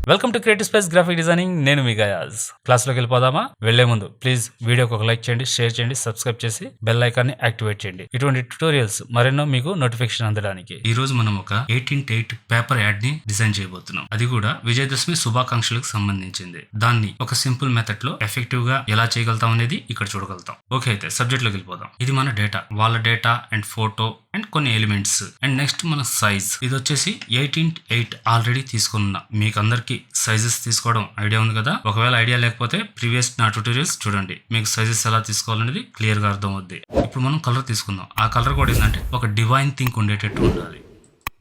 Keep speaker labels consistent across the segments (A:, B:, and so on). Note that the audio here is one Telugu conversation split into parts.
A: Welcome to creative space graphic designing. నేను మీ గయాజ్. క్లాస్లోకి వెళ్ళిపోదామా? వెళ్లే ముందు ప్లీజ్ వీడియోకి ఒక లైక్ చేయండి, షేర్ చేయండి, సబ్స్క్రైబ్ చేసి బెల్ ఐకాన్ని యాక్టివేట్ చేయండి. ఇటువంటి ట్యూటోరియల్స్ మరెన్నో మీకు నోటిఫికేషన్ అందడానికి. ఈ రోజు మనం ఒక 18:8 పేపర్ యాడ్ ని డిజైన్ చేయబోతున్నాం. అది కూడా విజయదశమి శుభాకాంక్షలకు సంబంధించింది. దాన్ని ఒక సింపుల్ మెథడ్ లో ఎఫెక్టివ్ గా ఎలా చేయగలుగుతాం అనేది ఇక్కడ చూడగలుగుతాం. ఓకే, అయితే సబ్జెక్ట్ లోకి వెళ్ళిపోదాం. ఇది మన డేటా, వాళ్ళ డేటా అండ్ ఫోటో అండ్ కొన్ని ఎలిమెంట్స్ అండ్ నెక్స్ట్ మన సైజ్. ఇది వచ్చేసి 18:8 ఆల్రెడీ తీసుకున్నా. మీకు అందరికి సైజెస్ తీసుకోవడం ఐడియా ఉంది కదా. ఒకవేళ ఐడియా లేకపోతే ప్రీవియస్ నా ట్యూటోరియల్స్ చూడండి, మీకు సైజెస్ ఎలా తీసుకోవాలనేది క్లియర్ గా అర్థం అవుద్ది. ఇప్పుడు మనం కలర్ తీసుకుందాం. ఆ కలర్ కూడా ఏంటంటే ఒక డివైన్ థింక్ ఉండేటట్టు ఉండాలి.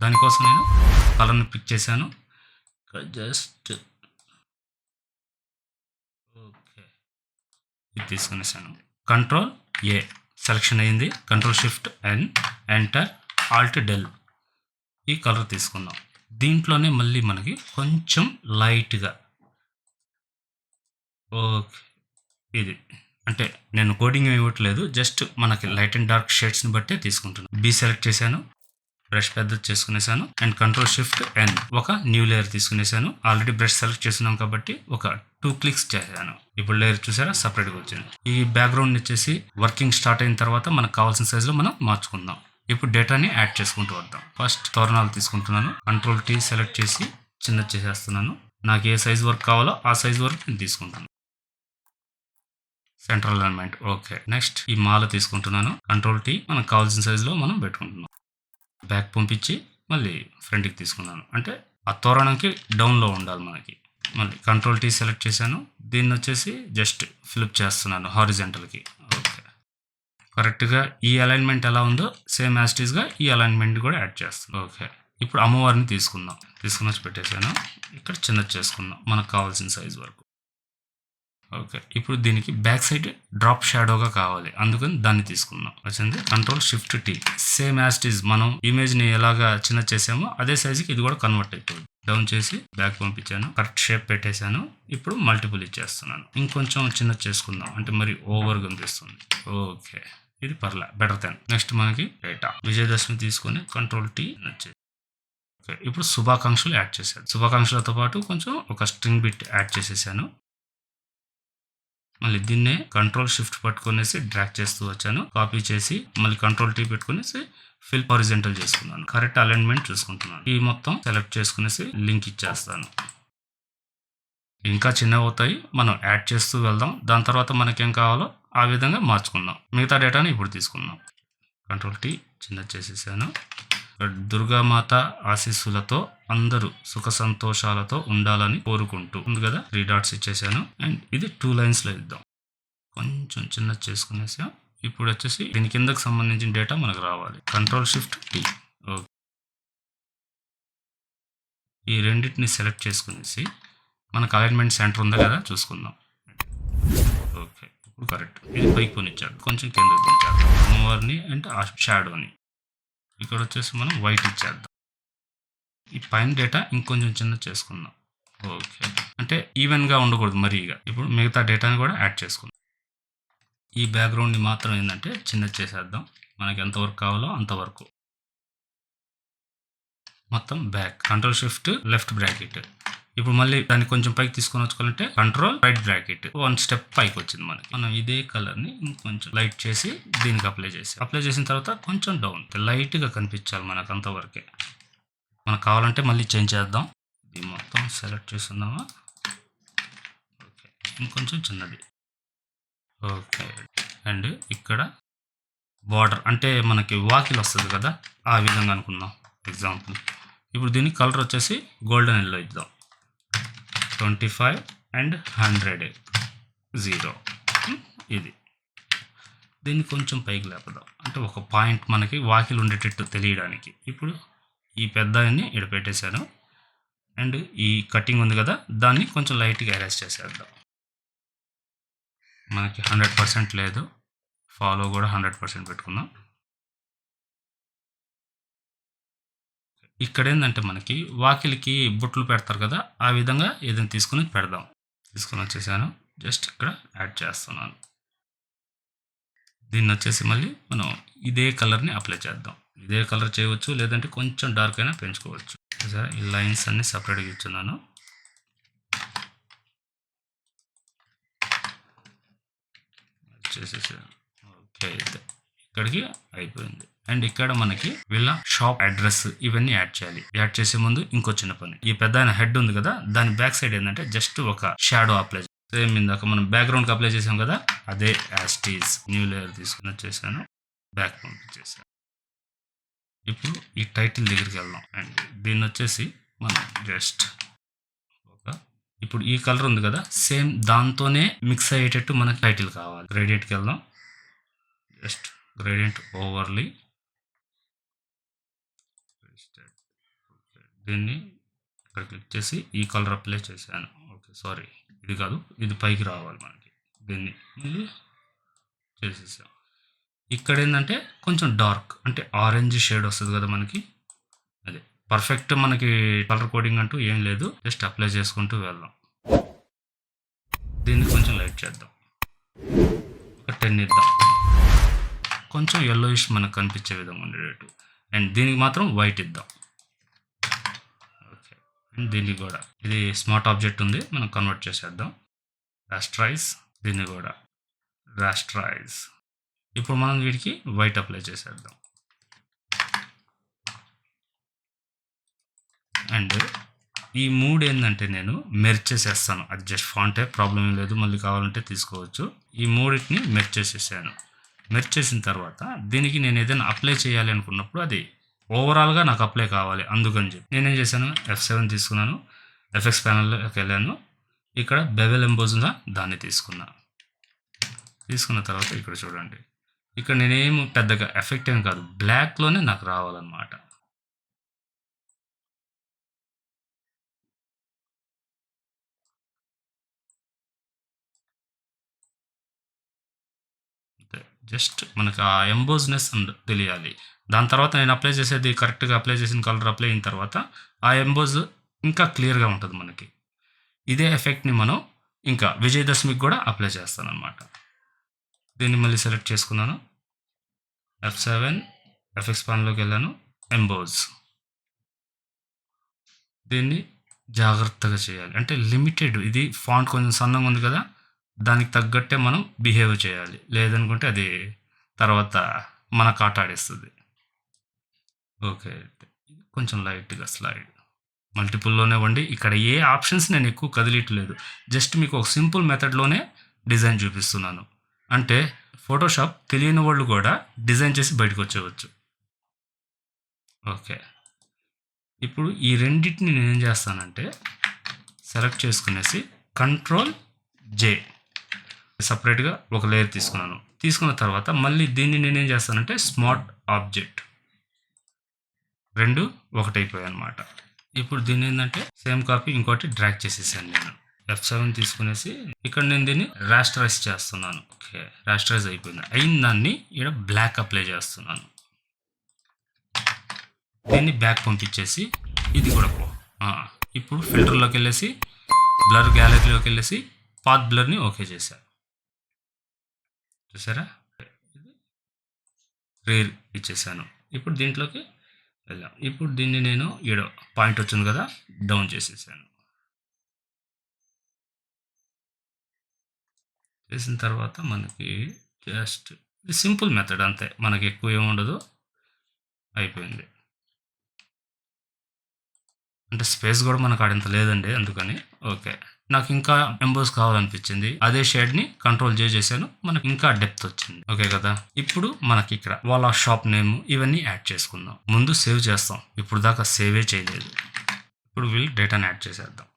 A: దానికోసం నేను కలర్ని పిక్ చేశాను. జస్ట్ ఓకే, ఇది తీసుకునేసాను. కంట్రోల్ ఏ సెలెక్షన్ అయింది. Control shift N, enter, alt del. ఈ కలర్ తీసుకుందాం. దీంట్లోనే మళ్ళీ మనకి కొంచెం లైట్గా ఓకే, ఇది అంటే నేను కోడింగ్ ఇవ్వట్లేదు, జస్ట్ మనకి లైట్ అండ్ డార్క్ షేడ్స్ని బట్టే తీసుకుంటున్నాను. బి సెలెక్ట్ చేశాను, బ్రష్ పెద్ద చేసుకునేసాను అండ్ కంట్రోల్ షిఫ్ట్ ఎన్, ఒక న్యూ లేయర్ తీసుకునేసాను. ఆల్రెడీ బ్రష్ సెలెక్ట్ చేస్తున్నాం కాబట్టి ఒక 2 క్లిక్స్ చేశాను. ఇప్పుడు లేయర్ చూసారా, సపరేట్గా వచ్చింది. ఈ బ్యాక్గ్రౌండ్ వచ్చేసి వర్కింగ్ స్టార్ట్ అయిన తర్వాత మనకు కావాల్సిన సైజులో మనం మార్చుకుందాం. ఇప్పుడు డేటాని యాడ్ చేసుకుంటూ వద్దాం. ఫస్ట్ తోరణాలు తీసుకుంటున్నాను. కంట్రోల్ టీ సెలెక్ట్ చేసి చిన్న చేసేస్తున్నాను. నాకు ఏ సైజ్ వర్క్ కావాలో ఆ సైజ్ వరకు నేను తీసుకుంటాను. Central alignment okay. నెక్స్ట్ ఈ మాల తీసుకుంటున్నాను. కంట్రోల్ టీ మనకు కావాల్సిన సైజులో మనం పెట్టుకుంటున్నాం. బ్యాక్ పంపించి మళ్ళీ ఫ్రంట్కి తీసుకున్నాను. అంటే ఆ తోరణంకి డౌన్లో ఉండాలి మనకి. మళ్ళీ కంట్రోల్ టీ సెలెక్ట్ చేశాను. దీన్ని వచ్చేసి జస్ట్ ఫ్లిప్ చేస్తున్నాను హారిజెంటల్కి. ఓకే, కరెక్ట్గా ఈ అలైన్మెంట్ ఎలా ఉందో సేమ్ యాస్టీస్గా ఈ అలైన్మెంట్ కూడా యాడ్ చేస్తాను. ఓకే, ఇప్పుడు అమ్మవారిని తీసుకుందాం. తీసుకుని వచ్చి పెట్టేశాను. ఇక్కడ చిన్నది చేసుకుందాం మనకు కావాల్సిన సైజ్ వరకు. ఓకే, ఇప్పుడు దీనికి బ్యాక్ సైడ్ డ్రాప్ షాడోగా కావాలి, అందుకని దాన్ని తీసుకుందాం. వచ్చింది. కంట్రోల్ షిఫ్ట్ టీ, సేమ్ యాస్టీస్ మనం ఇమేజ్ని ఎలాగా చిన్న చేసామో అదే సైజుకి ఇది కూడా కన్వర్ట్ అయిపోయింది. డౌన్ చేసి బ్యాక్ పంపించాను. కరెక్ట్ షేప్ పెట్టేశాను. ఇప్పుడు మల్టిపుల్ ఇచ్చేస్తున్నాను. ఇంకొంచెం చిన్న చేసుకుందాం, అంటే మరి ఓవర్గా అనిపిస్తుంది. ఓకే, ఇది పర్లే, బెటర్ దెన్. నెక్స్ట్ మనకి డేటా విజయదశమి తీసుకొని కంట్రోల్ టీ నచ్చేది. ఓకే, ఇప్పుడు శుభాకాంక్షలు యాడ్ చేశాను. శుభాకాంక్షలతో పాటు కొంచెం ఒక స్ట్రింగ్ బిట్ యాడ్ చేసేసాను. మళ్ళీ దీన్నే కంట్రోల్ షిఫ్ట్ పట్టుకునేసి డ్రాగ్ చేస్తూ వచ్చాను. కాపీ చేసి మళ్ళీ కంట్రోల్ టీ పెట్టుకునేసి ఫిల్ హారిజెంటల్ చేసుకున్నాను. కరెక్ట్ అలైన్మెంట్ చూసుకుంటున్నాను. ఈ మొత్తం సెలెక్ట్ చేసుకునేసి లింక్ ఇచ్చేస్తాను. ఇంకా చిన్నవి అవుతాయి, మనం యాడ్ చేస్తూ వెళ్దాం. దాని తర్వాత మనకేం కావాలో ఆ విధంగా మార్చుకుందాం. మిగతా డేటాని ఇప్పుడు తీసుకుందాం. కంట్రోల్ టీ చిన్న చేసేసాను. దుర్గామాత ఆశీస్సులతో అందరూ సుఖ సంతోషాలతో ఉండాలని కోరుకుంటూ ఉంది కదా. 3 డాట్స్ ఇచ్చేసాను. అండ్ ఇది 2 లైన్స్లో ఇద్దాం. కొంచెం చిన్న చేసుకునేసాం. ఇప్పుడు వచ్చేసి దీని కిందకు సంబంధించిన డేటా మనకు రావాలి. Control shift tea. ఓకే, ఈ రెండింటిని సెలెక్ట్ చేసుకునేసి మనకు అలైన్మెంట్ సెంటర్ ఉందా కదా చూసుకుందాం. ఓకే, ఇప్పుడు కరెక్ట్. ఇది పైకి కొనిచ్చాడు, కొంచెం కిందకి కొనిచ్చాడు. అమ్మవారిని అంటే ఆ షాడోని ఇక్కడ వచ్చేసి మనం వైట్ ఇచ్చేద్దాం. ఈ పైన డేటా ఇంకొంచెం చిన్న చేసుకుందాం. ఓకే, అంటే ఈవెన్గా ఉండకూడదు మరీగా. ఇప్పుడు మిగతా డేటాని కూడా యాడ్ చేసుకుందాం. ఈ బ్యాక్గ్రౌండ్ని మాత్రం ఏంటంటే చిన్న చేసేద్దాం, మనకి ఎంతవరకు కావాలో అంతవరకు. మొత్తం back. Control shift left bracket. ఇప్పుడు మళ్ళీ దాన్ని కొంచెం పైకి తీసుకొని వచ్చుకోవాలంటే కంట్రోల్ రైట్ బ్రాకెట్. 1 స్టెప్ పైకి వచ్చింది మనకి. మనం ఇదే కలర్ని ఇంకొంచెం లైట్ చేసి దీనికి అప్లై చేసిన తర్వాత కొంచెం డౌన్ లైట్గా కనిపించాలి మనకు, అంతవరకే. మనకు కావాలంటే మళ్ళీ చేంజ్ చేద్దాం. ఇది మొత్తం సెలెక్ట్ చేస్తున్నామా. ఓకే, ఇంకొంచెం చిన్నది. ఓకే, అండ్ ఇక్కడ బార్డర్ అంటే మనకి వాకిల్ వస్తుంది కదా, ఆ విధంగా అనుకుందాం ఎగ్జాంపుల్. ఇప్పుడు దీని కలర్ వచ్చేసి గోల్డెన్ ఎల్లో ఇద్దాం. 25 అండ్ 100 0. ఇది దీన్ని కొంచెం పైకి లేపదాం, అంటే ఒక పాయింట్ మనకి వాకిల్ ఉండేటట్టు తెలియడానికి. ఇప్పుడు ఈ పెద్దని ఇక్కడ పెట్టేశాను. అండ్ ఈ కటింగ్ ఉంది కదా, దాన్ని కొంచెం లైట్గా ఎరేజ్ చేసేద్దాం. మనకి 100% లేదు, ఫాలో కూడా 100% పెట్టుకుందాం. ఇక్కడ ఏంటంటే మనకి వాకిలికి బుట్లు పెడతారు కదా, ఆ విధంగా ఏదైనా తీసుకుని పెడదాం. తీసుకుని వచ్చేసాను. జస్ట్ ఇక్కడ యాడ్ చేస్తున్నాను. దీన్ని వచ్చేసి మళ్ళీ మనం ఇదే కలర్ని అప్లై చేద్దాం. ఇదే కలర్ చేయవచ్చు, లేదంటే కొంచెం డార్క్ అయినా పెంచుకోవచ్చు. సరే, ఈ లైన్స్ అన్ని సపరేట్గా ఇచ్చున్నాను. చేసేసాను. ఓకే, అయితే ఇక్కడికి అయిపోయింది. అండ్ ఇక్కడ మనకి వీళ్ళ షాప్ అడ్రస్ ఇవన్నీ యాడ్ చేయాలి. యాడ్ చేసే ముందు ఇంకో చిన్న పని, ఈ పెద్ద హెడ్ ఉంది కదా, దాని బ్యాక్ సైడ్ ఏంటంటే జస్ట్ ఒక షాడో అప్లై. సేమ్ ఇందాక మనం బ్యాక్గ్రౌండ్కి అప్లై చేసాం కదా, అదే యాజ్ టీజ్ న్యూ లేయర్ తీసుకుని వచ్చేసాను, బ్యాక్ పంపించేసాను. ఇప్పుడు ఈ టైటిల్ దగ్గరికి వెళ్దాం. అండ్ దీన్ని వచ్చేసి మనం జస్ట్ ఇప్పుడు ఈ కలర్ ఉంది కదా, సేమ్ దాంతోనే మిక్స్ అయ్యేటట్టు మనకు టైటిల్ కావాలి. గ్రేడియంట్కి వెళ్దాం. జస్ట్ గ్రేడియంట్ ఓవర్లీ, దీన్ని ఇక్కడ క్లిక్ చేసి ఈ కలర్ అప్లై చేశాను. ఓకే, సారీ, ఇది కాదు, ఇది పైకి రావాలి మనకి. దీన్ని మళ్ళీ చేసేసాం. ఇక్కడ ఏంటంటే కొంచెం డార్క్, అంటే ఆరెంజ్ షేడ్ వస్తుంది కదా మనకి, అదే పర్ఫెక్ట్ మనకి కలర్ కోడింగ్ అంటూ ఏం లేదు, జస్ట్ అప్లై చేసుకుంటూ వెళ్దాం. దీన్ని కొంచెం లైట్ చేద్దాం, ఒక 10 ఇద్దాం, కొంచెం yellowish మనకు కనిపించే విధంగా ఉండేటట్టు. అండ్ దీనికి మాత్రం వైట్ ఇద్దాం. ఓకే, అండ్ దీనికి కూడా ఇది స్మార్ట్ ఆబ్జెక్ట్ ఉంది, మనం కన్వర్ట్ చేసేద్దాం. రాస్టరైజ్, దీన్ని కూడా రాస్టరైజ్. ఇప్పుడు మనం వీటికి వైట్ అప్లై చేసేద్దాం. అండ్ ఈ మూడు ఏంటంటే నేను మెర్జ్ చేసేస్తాను, అది జస్ట్ ఫాంటే, ప్రాబ్లం ఏం లేదు, మళ్ళీ కావాలంటే తీసుకోవచ్చు. ఈ మూడింటిని మెర్జ్ చేసేసాను. మెర్జ్ చేసిన తర్వాత దీనికి నేను ఏదైనా అప్లై చేయాలి అనుకున్నప్పుడు అది ఓవరాల్గా నాకు అప్లై కావాలి, అందుకని చెప్పి నేనేం చేశాను, F7 తీసుకున్నాను, ఎఫెక్ట్స్ ప్యానల్లోకి వెళ్ళాను, ఇక్కడ బెవెల్ ఎంబోజ్గా దాన్ని తీసుకున్న తర్వాత ఇక్కడ చూడండి, ఇక్కడ నేనేం పెద్దగా ఎఫెక్ట్ ఏం కాదు, బ్లాక్లోనే నాకు రావాలన్నమాట. జస్ట్ మనకు ఆ ఎంబోజ్నెస్ తెలియాలి. దాని తర్వాత నేను అప్లై చేసేది కరెక్ట్గా అప్లై చేసిన కలర్ అప్లై అయిన తర్వాత ఆ ఎంబోజ్ ఇంకా క్లియర్గా ఉంటుంది మనకి. ఇదే ఎఫెక్ట్ని మనం ఇంకా విజయదశమికి కూడా అప్లై చేస్తాను అనమాట. దీన్ని మళ్ళీ సెలెక్ట్ చేసుకున్నాను, F7 ఎఫెక్ట్స్ ప్యానల్లోకి వెళ్ళాను, ఎంబోజ్. దీన్ని జాగ్రత్తగా చేయాలి, అంటే లిమిటెడ్, ఇది ఫాంట్ కొంచెం సన్నంగా ఉంది కదా, దానికి తగ్గట్టే మనం బిహేవ్ చేయాలి, లేదనుకుంటే అది తర్వాత మనకు ఆట ఆడేస్తుంది. ఓకే, కొంచెం లైట్గా స్లైడ్ మల్టిపుల్లోనే వండి, ఇక్కడ ఏ ఆప్షన్స్ నేను ఎక్కువ కదిలియట్లేదు, జస్ట్ మీకు ఒక సింపుల్ మెథడ్లోనే డిజైన్ చూపిస్తున్నాను. అంటే ఫోటోషాప్ తెలియని వాళ్ళు కూడా డిజైన్ చేసి బయటకు వచ్చేవచ్చు. ఓకే, ఇప్పుడు ఈ రెండింటిని నేనేం చేస్తానంటే సెలెక్ట్ చేసుకునేసి Ctrl+J సపరేట్గా ఒక లేయర్ తీసుకున్నాను. తీసుకున్న తర్వాత మళ్ళీ దీన్ని నేనేం చేస్తానంటే స్మార్ట్ ఆబ్జెక్ట్, రెండు ఒకటైపోయాయి అనమాట. ఇప్పుడు దీన్ని ఏంటంటే సేమ్ కాపీ ఇంకోటి డ్రాగ్ చేసేసాను నేను. F7 తీసుకునేసి ఇక్కడ నేను దీన్ని రాస్టరైజ్ చేస్తున్నాను. ఓకే, రాస్టరైజ్ అయిపోయింది. అయిన దాన్ని ఇక్కడ బ్లాక్ అప్లై చేస్తున్నాను. దీన్ని బ్యాక్ పంపించేసి ఇది కూడా ఇప్పుడు ఫిల్టర్లోకి వెళ్ళేసి బ్లర్ గ్యాలరీలోకి వెళ్ళేసి పాత్ బ్లర్ని ఓకే చేశాను. చూసారా, రేర్ ఇచ్చేసాను. ఇప్పుడు దీంట్లోకి వెళ్ళాం. ఇప్పుడు దీన్ని నేను ఈడ పాయింట్ వచ్చింది కదా, డౌన్ చేసేసాను. చేసిన తర్వాత మనకి జస్ట్ ఇది సింపుల్ మెథడ్ అంతే, మనకి ఎక్కువ ఏముండదు, అయిపోయింది. అంటే స్పేస్ కూడా మనకు ఆడింత లేదండి, అందుకని. ఓకే, నాకు ఇంకా ఎంబోస్ కావాలనిపించింది, అదే షేడ్ని Ctrl+J చేశాను, మనకి ఇంకా డెప్త్ వచ్చింది. ఓకే కదా, ఇప్పుడు మనకి ఇక్కడ వాళ్ళ షాప్ నేమ్ ఇవన్నీ యాడ్ చేసుకుందాం. ముందు సేవ్ చేస్తాం, ఇప్పుడు దాకా సేవే చేయలేదు. ఇప్పుడు వీళ్ళు డేటాని యాడ్ చేసేద్దాం.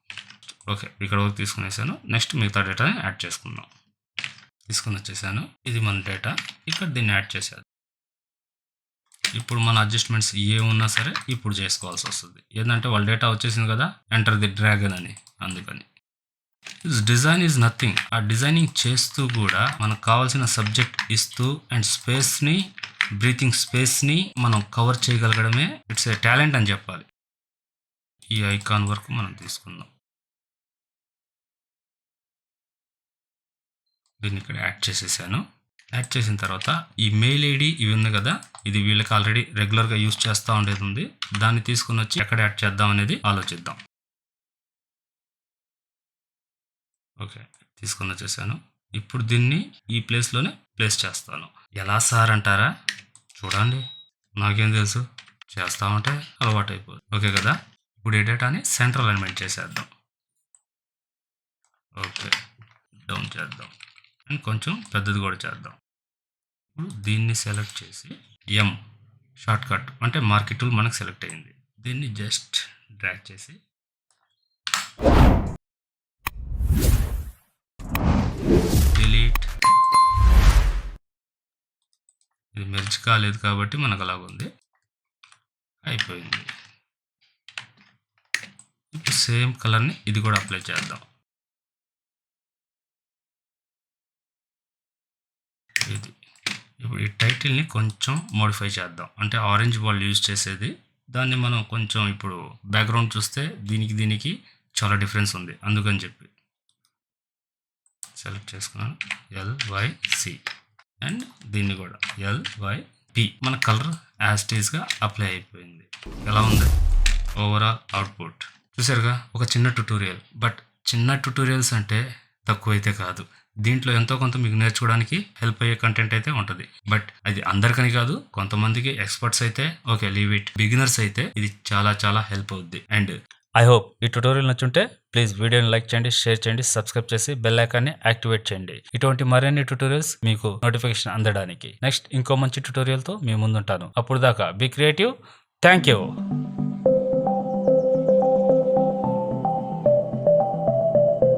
A: ఓకే, ఇక్కడ వరకు తీసుకునేసాను. నెక్స్ట్ మిగతా డేటాని యాడ్ చేసుకుందాం. తీసుకుని వచ్చేసాను, ఇది మన డేటా, ఇక్కడ దీన్ని యాడ్ చేసేద్దాం. ఇప్పుడు మన అడ్జస్ట్మెంట్స్ ఏమున్నా సరే ఇప్పుడు చేసుకోవాల్సి వస్తుంది, ఏంటంటే వాళ్ళ డేటా వచ్చేసింది కదా, ఎంటర్ ది డ్రాగన్ అని, అందుకని. డిజైన్ ఈజ్ నథింగ్, ఆ డిజైనింగ్ చేస్తూ కూడా మనకు కావాల్సిన సబ్జెక్ట్ ఇస్తూ అండ్ స్పేస్ని, బ్రీతింగ్ స్పేస్ని మనం కవర్ చేయగలగడమే ఇట్స్ ఏ టాలెంట్ అని చెప్పాలి. ఈ ఐకాన్ వరకు మనం తీసుకుందాం. దీన్ని ఇక్కడ యాడ్ చేసేసాను. యాడ్ చేసిన తర్వాత ఈ మెయిల్ ఐడి ఇవి ఉంది కదా, ఇది వీళ్ళకి ఆల్రెడీ రెగ్యులర్గా యూజ్ చేస్తూ ఉండేది ఉంది, దాన్ని తీసుకుని వచ్చి ఎక్కడ యాడ్ చేద్దాం అనేది ఆలోచిద్దాం. ఓకే, తీసుకుని వచ్చేసాను. ఇప్పుడు దీన్ని ఈ ప్లేస్లోనే ప్లేస్ చేస్తాను. ఎలా సార్ అంటారా? చూడండి, నాకేం తెలుసు, చేస్తా ఉంటే అలవాటు అయిపోతుంది. ఓకే కదా. ఇప్పుడు ఈ డేటాని సెంట్రల్ అలైన్మెంట్ చేసేద్దాం. ఓకే, డౌన్ చేద్దాం అండ్ కొంచెం పెద్దది కూడా చేద్దాం. ఇప్పుడు దీన్ని సెలెక్ట్ చేసి ఎం షార్ట్ కట్ అంటే మార్కెట్ టూల్ మనకు సెలెక్ట్ అయింది. దీన్ని జస్ట్ డ్రాగ్ చేసి డిలీట్. ఇది మెర్జ్ కాలేదు కాబట్టి మనకు అలాగుంది. అయిపోయింది. ఇప్పుడు సేమ్ కలర్ని ఇది కూడా అప్లై చేద్దాం. ఇది ఇప్పుడు ఈ టైటిల్ని కొంచెం మోడిఫై చేద్దాం. అంటే ఆరెంజ్ బాల్ యూజ్ చేసేది, దాన్ని మనం కొంచెం ఇప్పుడు బ్యాక్గ్రౌండ్ చూస్తే దీనికి చాలా డిఫరెన్స్ ఉంది. అందుకని చెప్పి సెలెక్ట్ చేసుకున్నాను LYC అండ్ దీన్ని కూడా LYP. మన కలర్ యాస్టీస్గా అప్లై అయిపోయింది. ఎలా ఉంది ఓవరాల్ అవుట్పుట్? చూసారుగా, ఒక చిన్న ట్యుటోరియల్. బట్ చిన్న ట్యుటోరియల్స్ అంటే తక్కువైతే కాదు. దీంట్లో ఎంతో కొంత మీకు నేర్చుకోవడానికి హెల్ప్ అయ్యే కంటెంట్ అయితే ఉంటుంది. బట్ అది అందరికని కాదు, కొంతమందికి ఎక్స్పర్ట్స్ అయితే ఓకే లీవ్ ఇట్. బిగినర్స్ అయితే ఇది చాలా చాలా హెల్ప్ అవుద్ది. అండ్ ఐ హోప్ ఈ ట్యుటోరియల్ నచ్చుంటే ప్లీజ్ వీడియోని లైక్ చేయండి, షేర్ చేయండి, సబ్స్క్రైబ్ చేసి బెల్ ఐకాన్ని యాక్టివేట్ చేయండి. ఇటువంటి మరిన్ని ట్యుటోరియల్స్ మీకు నోటిఫికేషన్ అందడానికి. నెక్స్ట్ ఇంకో మంచి ట్యుటోరియల్తో మీ ముందుంటాను. అప్పుడు దాకా బీ క్రియేటివ్. Thank you.